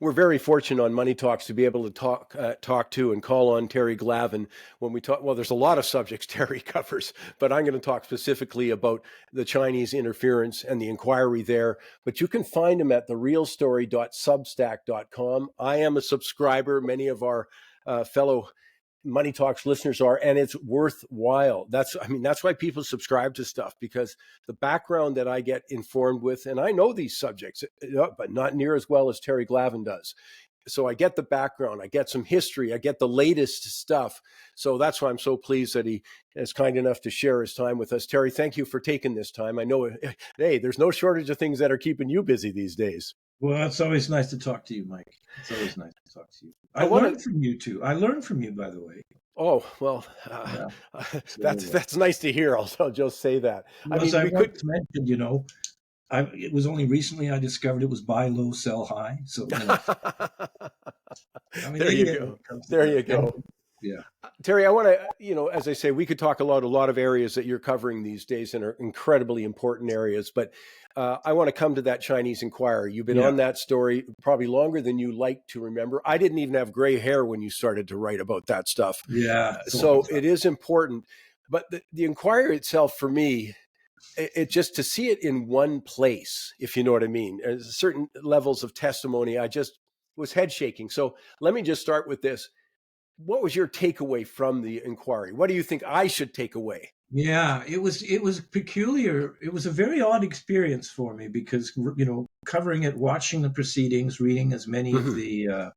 We're very fortunate on Money Talks to be able to talk to and call on Terry Glavin when we talk. Well, there's a lot of subjects Terry covers, but I'm going to talk specifically about the Chinese interference and the inquiry there. But you can find him at therealstory.substack.com. I am a subscriber. Many of our fellow Money Talks listeners are, and it's worthwhile. That's why people subscribe to stuff, because the background that I get informed with, and I know these subjects, but not near as well as Terry Glavin does. So I get the background, I get some history, I get the latest stuff. So that's why I'm so pleased that he is kind enough to share his time with us. Terry, thank you for taking this time. I know, hey, there's no shortage of things that are keeping you busy these days. Well, it's always nice to talk to you, Mike. It's always nice to talk to you. I learned from you too. I learned from you, by the way. Oh, well, that's nice to hear. I'll just say that. Well, as I once mentioned, it was only recently I discovered it was buy low, sell high. So, there you go. There you go. Yeah. Terry, I want to, as I say, we could talk about a lot of areas that you're covering these days and are incredibly important areas, but I want to come to that Chinese inquiry. You've been on that story probably longer than you like to remember. I didn't even have gray hair when you started to write about that stuff. Yeah. So it is important. But the inquiry itself, for me, it just to see it in one place, if you know what I mean, certain levels of testimony, I just was head shaking. So let me just start with this. What was your takeaway from the inquiry? What do you think I should take away? Yeah, it was peculiar. It was a very odd experience for me because, covering it, watching the proceedings, reading as many of the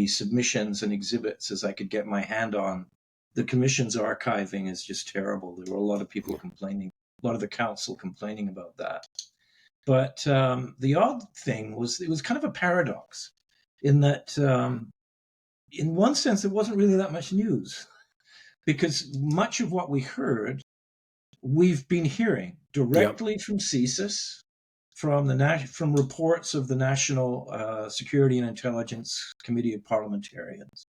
submissions and exhibits as I could get my hand on. The commission's archiving is just terrible. There were a lot of people complaining, a lot of the council complaining about that. But the odd thing was it was kind of a paradox in that, in one sense, there wasn't really that much news, because much of what we heard, we've been hearing directly from CSIS, from reports of the National Security and Intelligence Committee of Parliamentarians,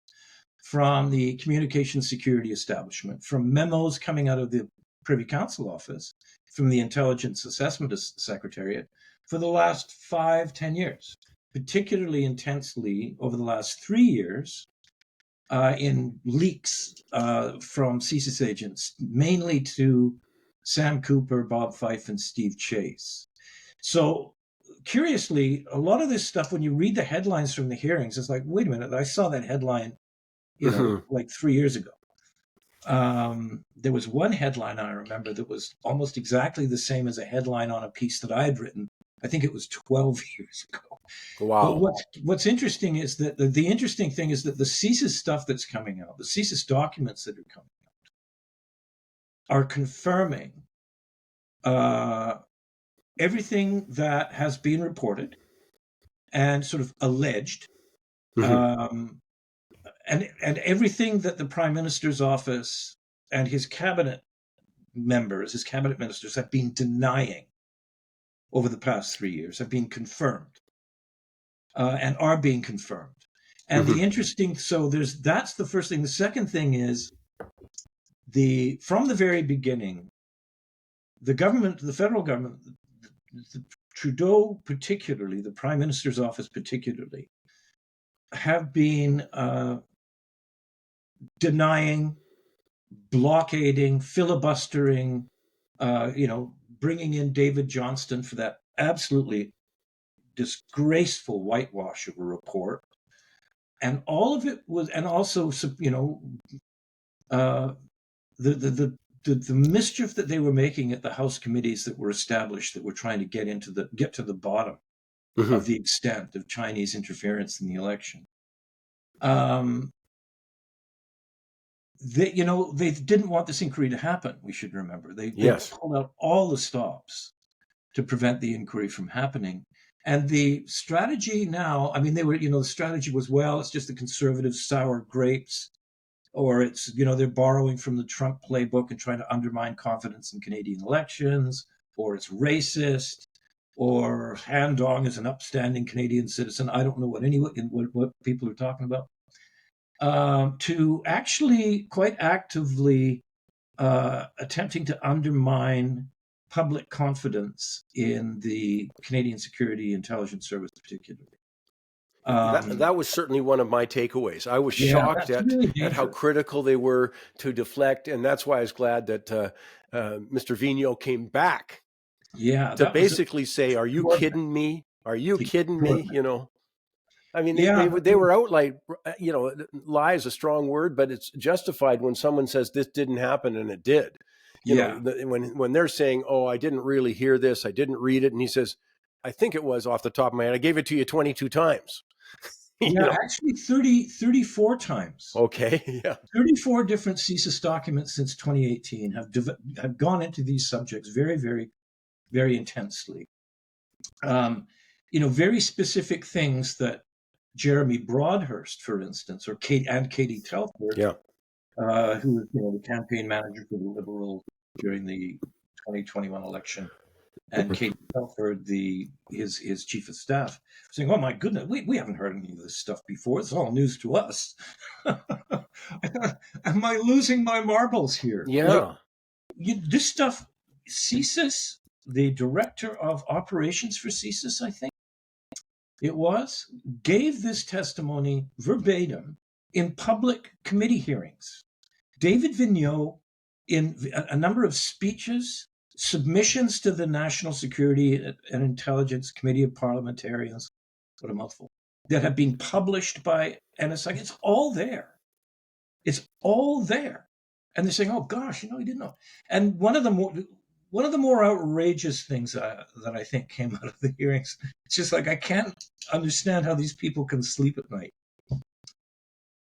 from the Communications Security Establishment, from memos coming out of the Privy Council Office, from the Intelligence Assessment Secretariat for the last 5-10 years, particularly intensely over the last 3 years. In leaks from CSIS agents, mainly to Sam Cooper, Bob Fife, and Steve Chase. So, curiously, a lot of this stuff, when you read the headlines from the hearings, it's like, wait a minute, I saw that headline, like 3 years ago. There was one headline I remember that was almost exactly the same as a headline on a piece that I had written. I think it was 12 years ago. Wow. But what's interesting is that the interesting thing is that the CSIS stuff that's coming out, the CSIS documents that are coming out, are confirming everything that has been reported and sort of alleged, and everything that the Prime Minister's office and his cabinet ministers have been denying over the past 3 years have been confirmed. And are being confirmed. And the interesting, that's the first thing. The second thing is from the very beginning, the federal government, Trudeau particularly, the Prime Minister's office particularly, have been denying, blockading, filibustering, bringing in David Johnston for that absolutely disgraceful whitewash of a report, and all of it was, and also the mischief that they were making at the House committees that were established, that were trying to get to the bottom of the extent of Chinese interference in the election. They didn't want this inquiry to happen. We should remember they pulled out all the stops to prevent the inquiry from happening. And the strategy now, the strategy was, it's just the conservative sour grapes, or it's, they're borrowing from the Trump playbook and trying to undermine confidence in Canadian elections, or it's racist, or Han Dong is an upstanding Canadian citizen. I don't know what people are talking about. To actually quite actively attempting to undermine public confidence in the Canadian Security Intelligence Service, particularly. That was certainly one of my takeaways. I was Yeah, shocked that's really at how dangerous. critical they were to deflect, and that's why I was glad that Mr. Vigneault came back Yeah, to that was basically say, "Are you extraordinary. kidding me? Are you kidding me?" Extraordinary. You know, I mean, Yeah, they were out like, you know, lie is a strong word, but it's justified when someone says this didn't happen and it did. You know, yeah, when they're saying, "Oh, I didn't really hear this, I didn't read it," and he says, "I think it was off the top of my head. I gave it to you 22 times." You yeah. know, Actually, 34 times. okay, yeah, 34 different CSIS documents since 2018 have gone into these subjects very, very, very intensely. Very specific things that Jeremy Broadhurst, for instance, or Katie Telford, yeah. who was the campaign manager for the Liberals during the 2021 election, and Katie Telford, his chief of staff, saying, "Oh my goodness, we haven't heard any of this stuff before. It's all news to us." Am I losing my marbles here? Like, Yeah. this stuff, CSIS, the director of operations for CSIS, I think it was, gave this testimony verbatim in public committee hearings. David Vigneault, in a number of speeches, submissions to the National Security and Intelligence Committee of Parliamentarians, what a mouthful, that have been published by NSI. It's all there. It's all there. And they're saying, "Oh gosh, he didn't know." And one of the more outrageous things that I think came out of the hearings, it's just like I can't understand how these people can sleep at night,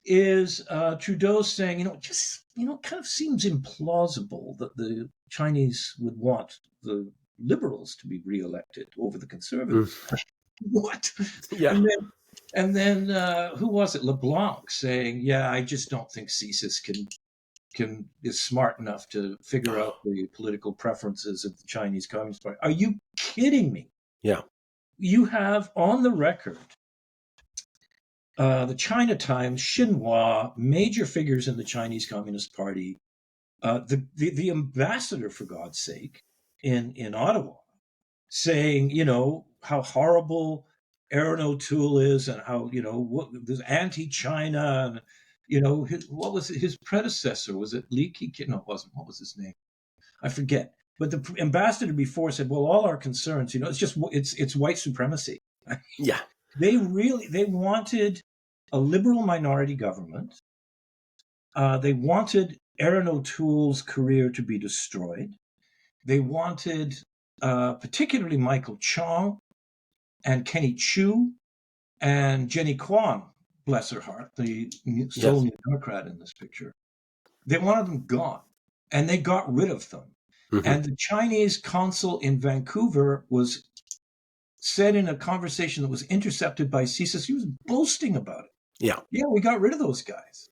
is Trudeau saying, it kind of seems implausible that the Chinese would want the Liberals to be reelected over the Conservatives. What? Yeah. And then who was it? LeBlanc saying, "Yeah, I just don't think CSIS is smart enough to figure out the political preferences of the Chinese Communist Party." Are you kidding me? Yeah. You have on the record the China Times, Xinhua, major figures in the Chinese Communist Party, the ambassador, for God's sake, in Ottawa, saying, how horrible Aaron O'Toole is, and how there's anti-China, and what was his predecessor? Was it Li Keqiang? No, it wasn't. What was his name? I forget. But the ambassador before said, "Well, all our concerns, it's white supremacy." Yeah. They wanted a liberal minority government. They wanted Aaron O'Toole's career to be destroyed. They wanted particularly Michael Chong and Kenny Chu and Jenny Kwan, bless her heart, the sole Yes. New Democrat in this picture. They wanted them gone, and they got rid of them. And the Chinese consul in Vancouver said in a conversation that was intercepted by CSIS, he was boasting about it. Yeah. Yeah, we got rid of those guys.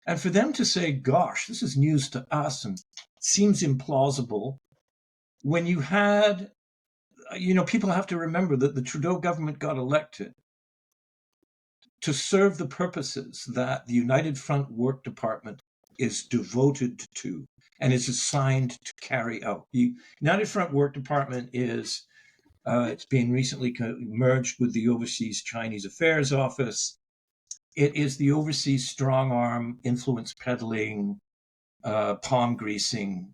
And for them to say, "Gosh, this is news to us and seems implausible," when you had, people have to remember that the Trudeau government got elected to serve the purposes that the United Front Work Department is devoted to and is assigned to carry out. The United Front Work Department is, it's been recently merged with the Overseas Chinese Affairs Office. It is the overseas strong arm, influence peddling, palm greasing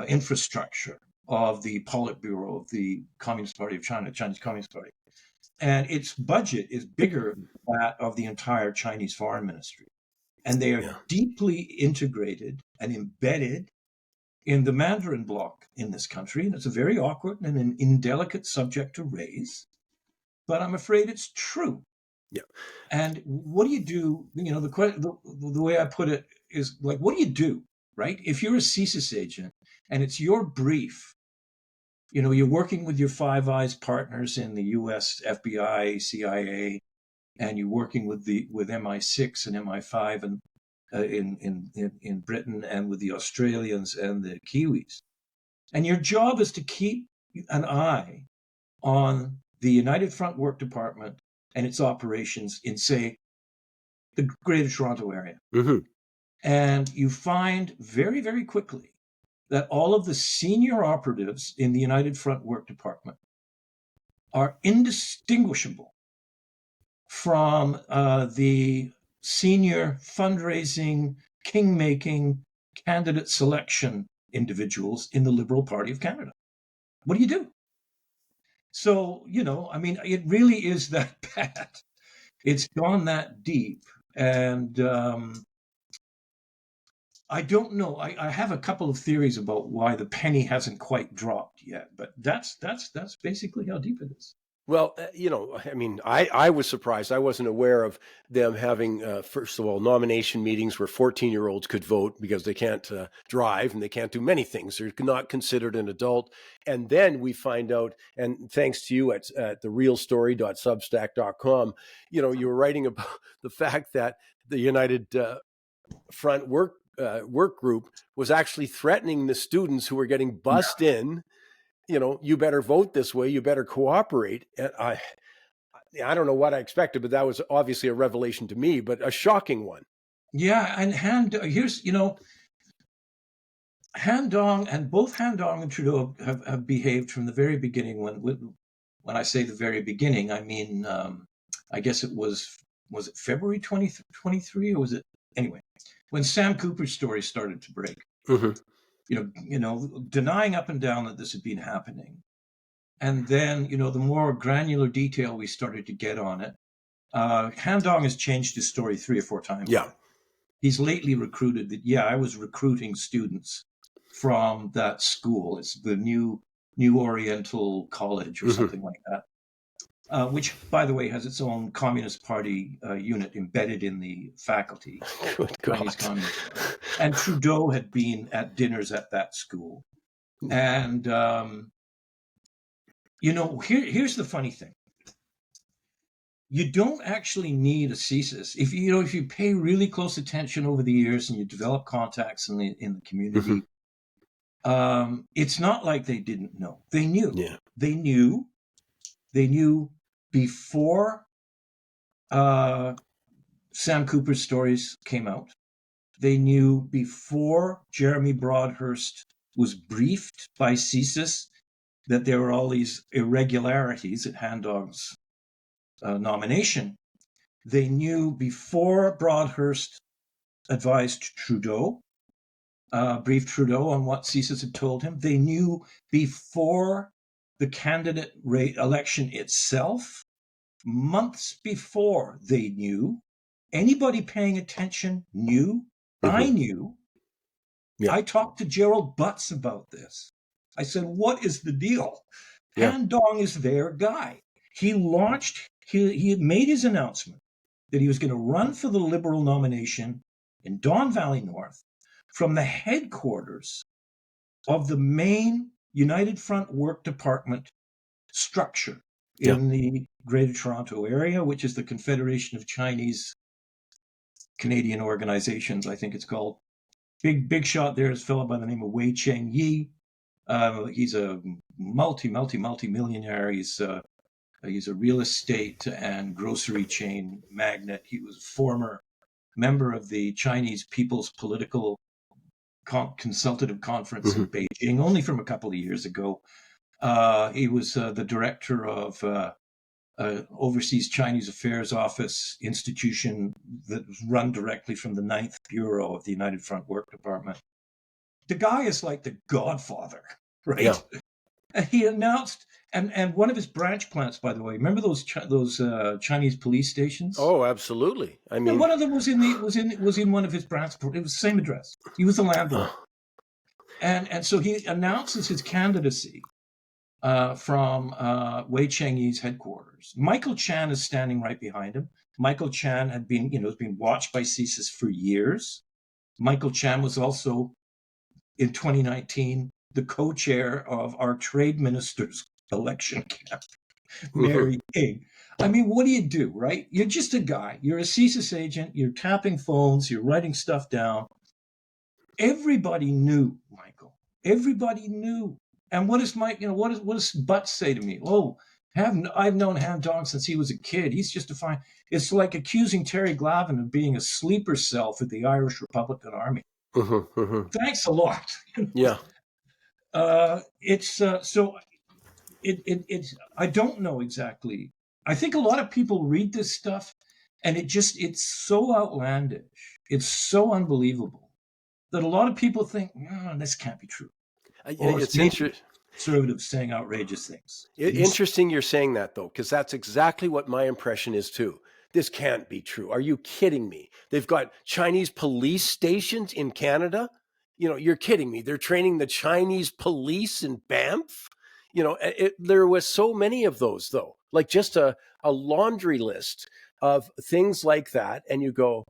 infrastructure of the Politburo of the Communist Party of China, Chinese Communist Party. And its budget is bigger than that of the entire Chinese Foreign Ministry. And they are Yeah. deeply integrated and embedded in the Mandarin bloc in this country. And it's a very awkward and an indelicate subject to raise, but I'm afraid it's true. Yeah. And what do you do? The way I put it is like, what do you do, right? If you're a CSIS agent and it's your brief, you're working with your Five Eyes partners in the US, FBI, CIA, and you're working with MI6 and MI5 and in Britain, and with the Australians and the Kiwis. And your job is to keep an eye on the United Front Work Department and its operations in, say, the Greater Toronto area. And you find very, very quickly that all of the senior operatives in the United Front Work Department are indistinguishable from the senior fundraising, king-making, candidate selection individuals in the Liberal Party of Canada. What do you do? So, I mean, it really is that bad. It's gone that deep. And I don't know. I have a couple of theories about why the penny hasn't quite dropped yet, but that's basically how deep it is. Well, I mean, I was surprised. I wasn't aware of them having, first of all, nomination meetings where 14-year-olds could vote because they can't drive and they can't do many things. They're not considered an adult. And then we find out, and thanks to you at therealstory.substack.com, you were writing about the fact that the United Front work group was actually threatening the students who were getting bussed in. You better vote this way. You better cooperate. And I don't know what I expected, but that was obviously a revelation to me, but a shocking one. Yeah, and here's Han Dong, and both Han Dong and Trudeau have behaved from the very beginning. When I say the very beginning, I mean I guess it was it February 2023, or was it anyway when Sam Cooper's story started to break. Mm-hmm. Denying up and down that this had been happening. And then, the more granular detail we started to get on it, Han Dong has changed his story 3 or 4 times. Yeah. He's lately recruited that, I was recruiting students from that school. It's the New Oriental College or something like that. Which, by the way, has its own Communist Party unit embedded in the faculty. Good God. And Trudeau had been at dinners at that school. And, here's the funny thing. You don't actually need a CSIS. If you pay really close attention over the years and you develop contacts in the community, mm-hmm. It's not like they didn't know. They knew. Yeah. They knew before Sam Cooper's stories came out. They knew before Jeremy Broadhurst was briefed by CSIS that there were all these irregularities at Han Dong's nomination. They knew before Broadhurst advised Trudeau, briefed Trudeau on what CSIS had told him. They knew before the candidate election itself, months before they knew. Anybody paying attention knew. Mm-hmm. I knew. Yeah. I talked to Gerald Butts about this. I said, what is the deal? Yeah. Han Dong is their guy. He had made his announcement that he was going to run for the Liberal nomination in Don Valley North from the headquarters of the main United Front Work Department structure in the Greater Toronto Area, which is the Confederation of Chinese Canadian Organizations, I think it's called. Big shot there is a fellow by the name of Wei Cheng Yi. He's a multi-millionaire. He's a real estate and grocery chain magnate. He was a former member of the Chinese People's Political Consultative Conference mm-hmm. in Beijing, only from a couple of years ago. He was the director of Overseas Chinese Affairs Office institution that was run directly from the 9th Bureau of the United Front Work Department. The guy is like the godfather, right? Yeah. And he announced, and one of his branch plants, by the way, remember those Chinese police stations? Oh, absolutely. I mean, and one of them was in one of his branch. It was the same address. He was the landlord, and so he announces his candidacy from Wei Cheng-yi's headquarters. Michael Chan is standing right behind him. Michael Chan has been watched by CSIS for years. Michael Chan was also, in 2019, the co-chair of our trade minister's election camp, Mary King. I mean, what do you do, right? You're just a guy. You're a CSIS agent. You're tapping phones. You're writing stuff down. Everybody knew, Michael. Everybody knew. And what does Mike? What does Butts say to me? Oh, I've known Han Dong since he was a kid. He's just a fine. It's like accusing Terry Glavin of being a sleeper cell for the Irish Republican Army. Mm-hmm, mm-hmm. Thanks a lot. Yeah. It's so. It's. I don't know exactly I think a lot of people read this stuff and it's so outlandish. It's so unbelievable that a lot of people think, no, this can't be true. Or it's It's maybe interesting. conservatives saying outrageous things. Interesting you're saying that, though, because that's exactly what my impression is too. This can't be true. Are you kidding me? They've got Chinese police stations in Canada. You're kidding me. They're training the Chinese police in Banff. There was so many of those, though, like just a laundry list of things like that. And you go,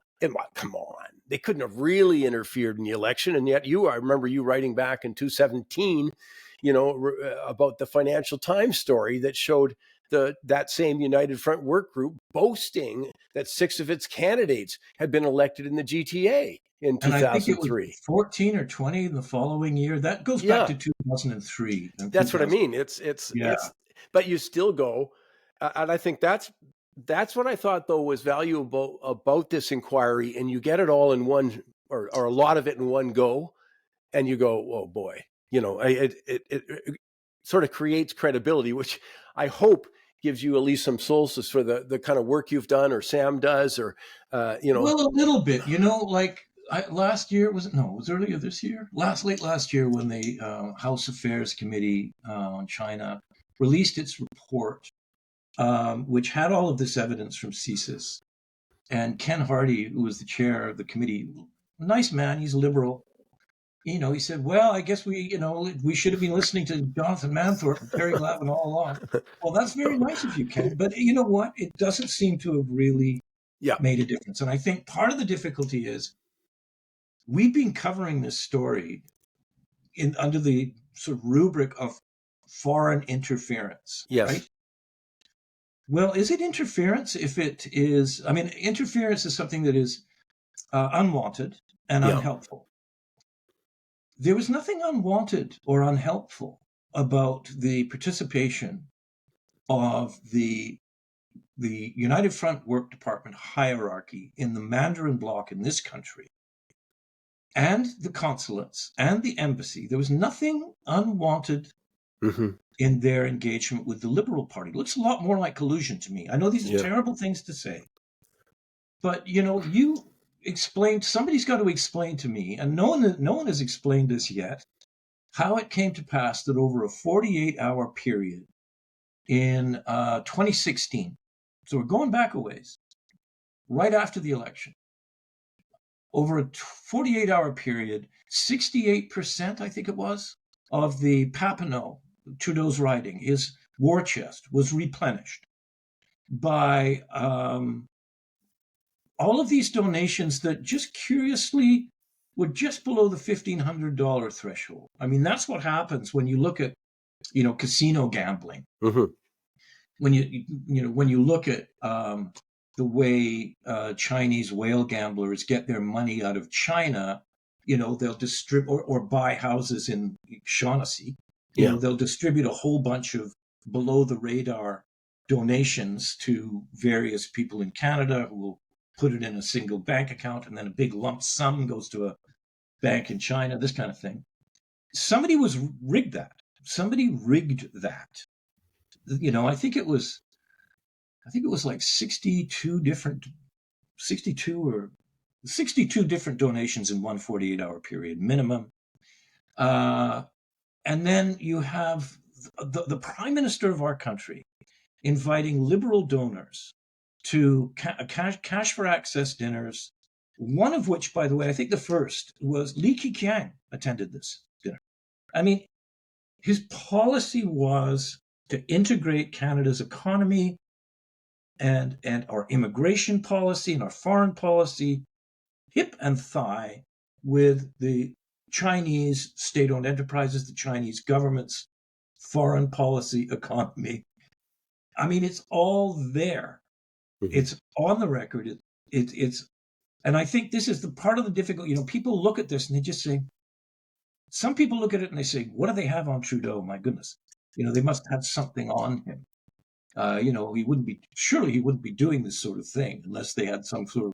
come on, they couldn't have really interfered in the election. And yet I remember you writing back in 2017, about the Financial Times story that showed that same United Front work group boasting that 6 of its candidates had been elected in the GTA in And I think it was 2003. 14 or 20 in the following year. That goes back Yeah, to 2003 and that's what I 2000. mean. It's Yeah. but you still go, and I think that's what I thought though was valuable about this inquiry, and you get it all in one or a lot of it in one go, and you go, oh boy, it sort of creates credibility, which I hope gives you at least some solstice for the kind of work you've done, or Sam does, or Well, a little bit, like last year, it was earlier this year, late last year when the House Affairs Committee on China released its report, which had all of this evidence from CSIS. And Ken Hardy, who was the chair of the committee, nice man, he's liberal. He said, well, I guess we should have been listening to Jonathan Manthorpe and Terry Glavin all along. Well, that's very nice if you can. But you know what? It doesn't seem to have really yeah, made a difference. And I think part of the difficulty is we've been covering this story under the sort of rubric of foreign interference, yes, right? Well, is it interference if it is? I mean, interference is something that is unwanted and yeah, unhelpful. There was nothing unwanted or unhelpful about the participation of the United Front Work Department hierarchy in the Mandarin bloc in this country, and the consulates and the embassy. There was nothing unwanted in their engagement with the Liberal Party. It looks a lot more like collusion to me. I know these are terrible things to say, but you explained. Somebody's got to explain to me, and no one has explained this yet, how it came to pass that over a 48-hour period in 2016, so we're going back a ways, right after the election, over a 48-hour period, 68%, I think it was, of the Papineau, Trudeau's riding, his war chest, was replenished by all of these donations that just curiously were just below the $1,500 threshold. I mean, that's what happens when you look at, casino gambling. Mm-hmm. When you look at the way Chinese whale gamblers get their money out of China, they'll distribute or buy houses in Shaughnessy. They'll distribute a whole bunch of below the radar donations to various people in Canada who will put it in a single bank account, and then a big lump sum goes to a bank in China, this kind of thing. Somebody rigged that. I think it was like 62 different donations in one 48-hour period minimum. And then you have the Prime Minister of our country inviting liberal donors to cash for access dinners, one of which, by the way, I think the first was Li Keqiang attended this dinner. I mean, his policy was to integrate Canada's economy and our immigration policy and our foreign policy hip and thigh with the Chinese state-owned enterprises, the Chinese government's foreign policy economy. I mean, it's all there. Mm-hmm. It's on the record. It's, and I think this is the part of the difficult. People look at this and they just say. Some people look at it and they say, "What do they have on Trudeau? My goodness, they must have something on him. He wouldn't be doing this sort of thing unless they had some sort of,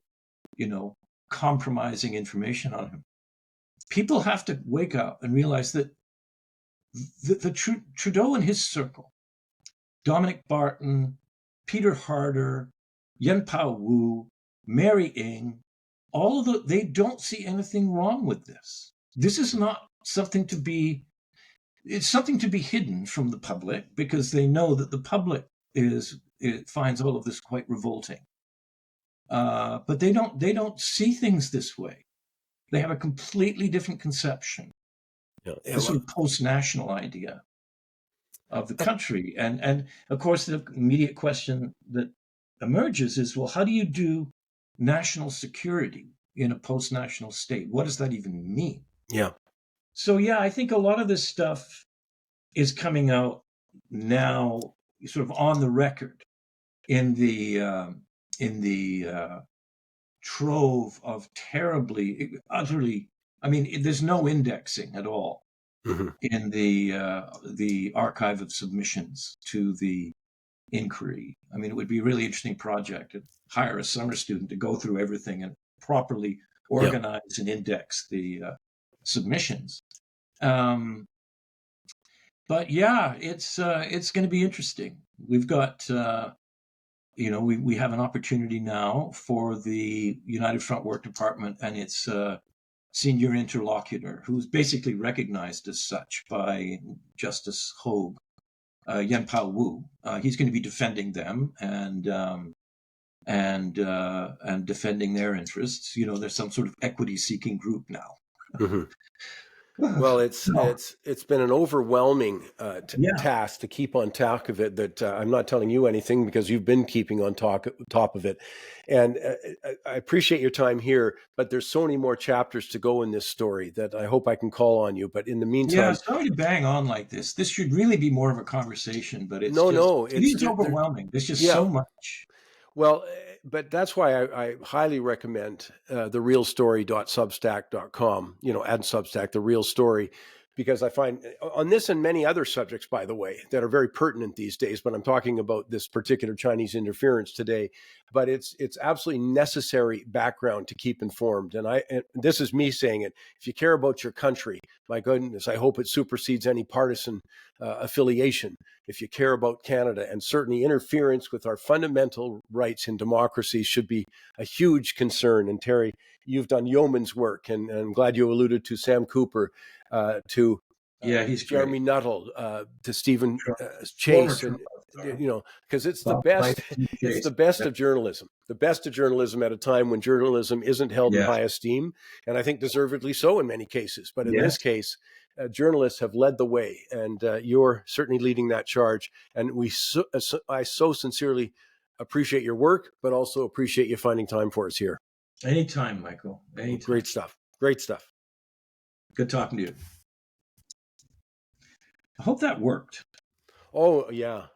compromising information on him." People have to wake up and realize that the Trudeau and his circle, Dominic Barton, Peter Harder, Yen-Pao Wu, Mary Ng, all of they don't see anything wrong with this. This is not something to be, it's something to be hidden from the public because they know that the public it finds all of this quite revolting. But they don't see things this way. They have a completely different conception, the sort of post-national idea of the country. And of course, the immediate question that emerges is, well, how do you do national security in a post-national state? What does that even mean? Yeah. So, yeah, I think a lot of this stuff is coming out now, sort of on the record in the trove of terribly, utterly. I mean, there's no indexing at all in the archive of submissions to the inquiry. I mean, it would be a really interesting project to hire a summer student to go through everything and properly organize and index the submissions. But yeah, it's going to be interesting. We've got we have an opportunity now for the United Front Work Department and its senior interlocutor, who's basically recognized as such by Justice Hogue, Yen-Pao Wu. He's going to be defending them and defending their interests. There's some sort of equity-seeking group now. Well, it's been an overwhelming task to keep on top of it. That I'm not telling you anything because you've been keeping on top of it, and I appreciate your time here. But there's so many more chapters to go in this story that I hope I can call on you. But in the meantime, sorry to bang on like this. This should really be more of a conversation, but it's it's overwhelming. There's just so much. Well, but that's why I highly recommend therealstory.substack.com, add Substack, The Real Story, because I find on this and many other subjects, by the way, that are very pertinent these days, but I'm talking about this particular Chinese interference today, but it's absolutely necessary background to keep informed. And this is me saying it. If you care about your country, my goodness, I hope it supersedes any partisan affiliation. If you care about Canada, and certainly interference with our fundamental rights in democracy should be a huge concern. And Terry, you've done yeoman's work, and I'm glad you alluded to Sam Cooper, to he's Jeremy great. Nuttall, to Stephen Chase, and because it's the best. It's the best of journalism. The best of journalism at a time when journalism isn't held in high esteem, and I think deservedly so in many cases. But in this case, journalists have led the way, and you're certainly leading that charge. And I so sincerely appreciate your work, but also appreciate you finding time for us here. Anytime, Michael. Anytime. Great stuff. Great stuff. Good talking to you. I hope that worked. Oh yeah,